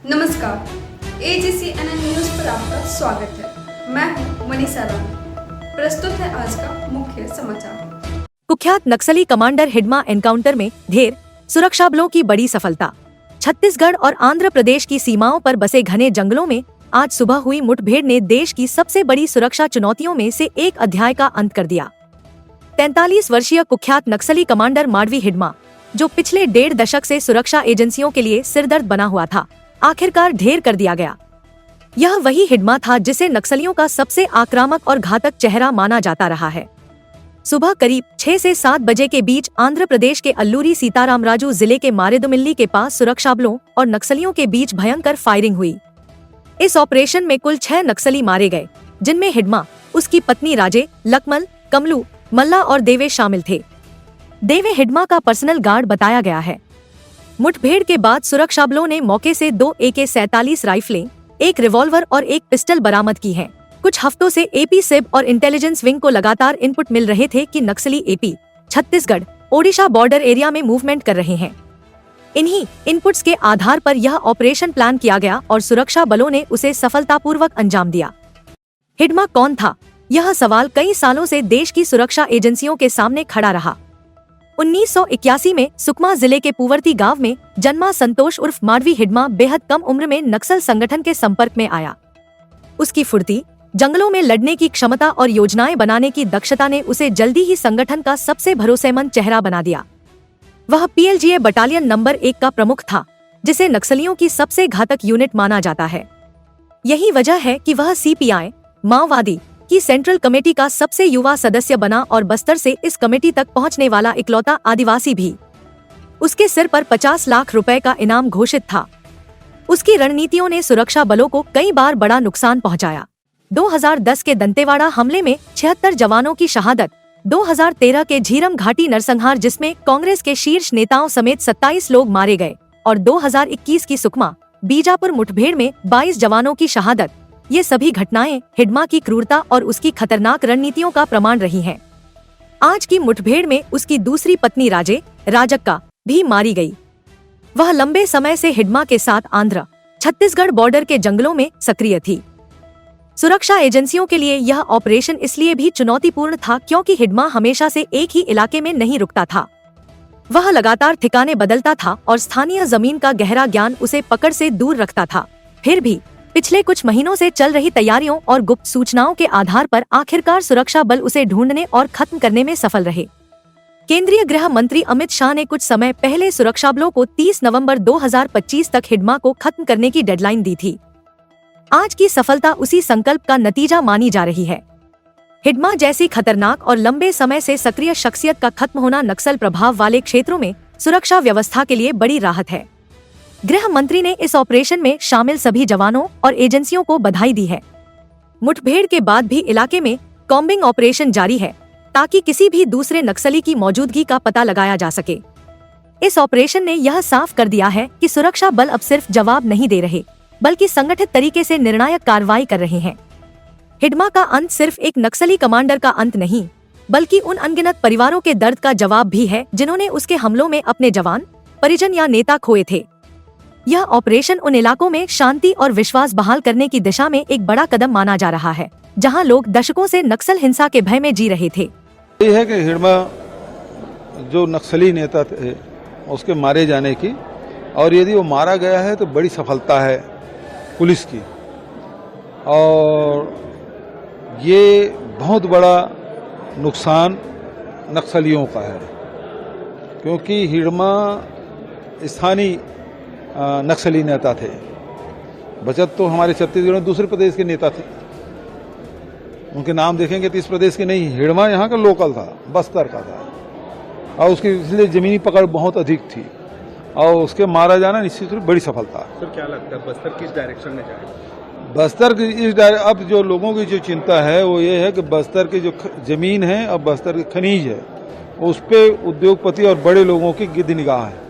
नमस्कार, AGCNN news पर आपका स्वागत है। मैं हूं मनीषा रानी। प्रस्तुत है आज का मुख्य समाचार। कुख्यात नक्सली कमांडर हिडमा एनकाउंटर में ढेर सुरक्षा बलों की बड़ी सफलता। छत्तीसगढ़ और आंध्र प्रदेश की सीमाओं पर बसे घने जंगलों में आज सुबह हुई मुठभेड़ ने देश की सबसे बड़ी सुरक्षा चुनौतियों में से एक अध्याय का अंत कर दिया। 43 वर्षीय कुख्यात नक्सली कमांडर माडवी हिडमा, जो पिछले 1.5 दशक से सुरक्षा एजेंसियों के लिए सिरदर्द बना हुआ था, आखिरकार ढेर कर दिया गया। यह वही हिडमा था जिसे नक्सलियों का सबसे आक्रामक और घातक चेहरा माना जाता रहा है। सुबह करीब 6 से 7 बजे के बीच आंध्र प्रदेश के अल्लूरी सीतारामराजू जिले के मारेदुमिल्ली के पास सुरक्षा बलों और नक्सलियों के बीच भयंकर फायरिंग हुई। इस ऑपरेशन में कुल 6 नक्सली मारे गए, जिनमें हिडमा, उसकी पत्नी राजे, लकमल, कमलू, मल्ला और देवे शामिल थे। देवे हिडमा का पर्सनल गार्ड बताया गया है। मुठभेड़ के बाद सुरक्षा बलों ने मौके से 2 AK-47 राइफलें, 1 रिवॉल्वर और 1 पिस्टल बरामद की हैं। कुछ हफ्तों से AP सिब और इंटेलिजेंस विंग को लगातार इनपुट मिल रहे थे कि नक्सली AP, Chhattisgarh, Odisha border area में मूवमेंट कर रहे हैं। इन्हीं इनपुट्स के आधार पर यह ऑपरेशन प्लान किया गया और सुरक्षा बलों ने उसे सफलतापूर्वक अंजाम दिया। हिडमा कौन था? यह सवाल कई सालों से देश की सुरक्षा एजेंसियों के सामने खड़ा रहा। 1981 में सुकमा जिले के पुवर्ती गांव में जन्मा संतोष उर्फ माडवी हिडमा बेहद कम उम्र में नक्सल संगठन के संपर्क में आया। उसकी फुर्ती, जंगलों में लड़ने की क्षमता और योजनाएं बनाने की दक्षता ने उसे जल्दी ही संगठन का सबसे भरोसेमंद चेहरा बना दिया। वह PLGA बटालियन नंबर 1 का प्रमुख था, जिसे नक्सलियों की सबसे घातक यूनिट माना जाता है। यही वजह है कि वह CPI, माओवादी की सेंट्रल कमेटी का सबसे युवा सदस्य बना और बस्तर से इस कमेटी तक पहुंचने वाला इकलौता आदिवासी भी। उसके सिर पर 50 लाख रुपए का इनाम घोषित था। उसकी रणनीतियों ने सुरक्षा बलों को कई बार बड़ा नुकसान पहुंचाया। 2010 के दंतेवाड़ा हमले में 76 जवानों की शहादत, 2013 के झीरम घाटी नरसंहार जिसमें कांग्रेस के शीर्ष नेताओं समेत 27 लोग मारे गए और 2021 की सुकमा, बीजापुर मुठभेड़ में 22 जवानों की शहादत, ये सभी घटनाएं हिडमा की क्रूरता और उसकी खतरनाक रणनीतियों का प्रमाण रही हैं। आज की मुठभेड़ में उसकी दूसरी पत्नी राजे, राजक्का भी मारी गई। वह लंबे समय से हिडमा के साथ आंध्र, छत्तीसगढ़ बॉर्डर के जंगलों में सक्रिय थी। सुरक्षा एजेंसियों के लिए यह ऑपरेशन इसलिए भी चुनौतीपूर्ण था क्योंकि हिडमा हमेशा से एक ही इलाके में नहीं रुकता था। वह लगातार ठिकाने बदलता था और स्थानीय जमीन का गहरा ज्ञान उसे पकड़ से दूर रखता था। फिर भी पिछले कुछ महीनों से चल रही तैयारियों और गुप्त सूचनाओं के आधार पर आखिरकार सुरक्षा बल उसे ढूंढने और खत्म करने में सफल रहे। केंद्रीय गृह मंत्री अमित शाह ने कुछ समय पहले सुरक्षा बलों को 30 नवंबर 2025 तक हिडमा को खत्म करने की डेडलाइन दी थी। आज की सफलता उसी संकल्प का नतीजा मानी जा रही है। हिडमा जैसी खतरनाक और लंबे समय से सक्रिय शख्सियत का खत्म होना नक्सल प्रभाव वाले क्षेत्रों में सुरक्षा व्यवस्था के लिए बड़ी राहत है। गृह मंत्री ने इस ऑपरेशन में शामिल सभी जवानों और एजेंसियों को बधाई दी है। मुठभेड़ के बाद भी इलाके में कॉम्बिंग ऑपरेशन जारी है ताकि किसी भी दूसरे नक्सली की मौजूदगी का पता लगाया जा सके। इस ऑपरेशन ने यह साफ कर दिया है कि सुरक्षा बल अब सिर्फ जवाब नहीं दे रहे, बल्कि संगठित तरीके से निर्णायक कार्रवाई कर रहे हैं। हिडमा का अंत सिर्फ एक नक्सली कमांडर का अंत नहीं, बल्कि उन अनगिनत परिवारों के दर्द का जवाब भी है जिन्होंने उसके हमलों में अपने जवान, परिजन या नेता खोए थे। यह ऑपरेशन उन इलाकों में शांति और विश्वास बहाल करने की दिशा में एक बड़ा कदम माना जा रहा है, जहां लोग दशकों से नक्सल हिंसा के भय में जी रहे थे। ये है कि हिडमा जो नक्सली नेता थे उसके मारे जाने की, और यदि वो मारा गया है तो बड़ी सफलता है पुलिस की, और ये बहुत बड़ा नुकसान नक्सलियों का है क्योंकि हिडमा स्थानीय नक्सली नेता थे। बचत तो हमारे छत्तीसगढ़ में दूसरे प्रदेश के नेता थे, उनके नाम देखेंगे तो इस प्रदेश के नहीं। हिडमा यहाँ का लोकल था, बस्तर का था, और उसकी इसलिए जमीनी पकड़ बहुत अधिक थी, और उसके मारा जाना निश्चित रूप से बड़ी सफलता। सर क्या लगता है बस्तर किस डायरेक्शन में जाएगा? बस्तर की अब जो लोगों की जो चिंता है वो ये है कि बस्तर की जो जमीन है और बस्तर की खनिज है, उस पर उद्योगपति और बड़े लोगों की गिद्ध निगाह है।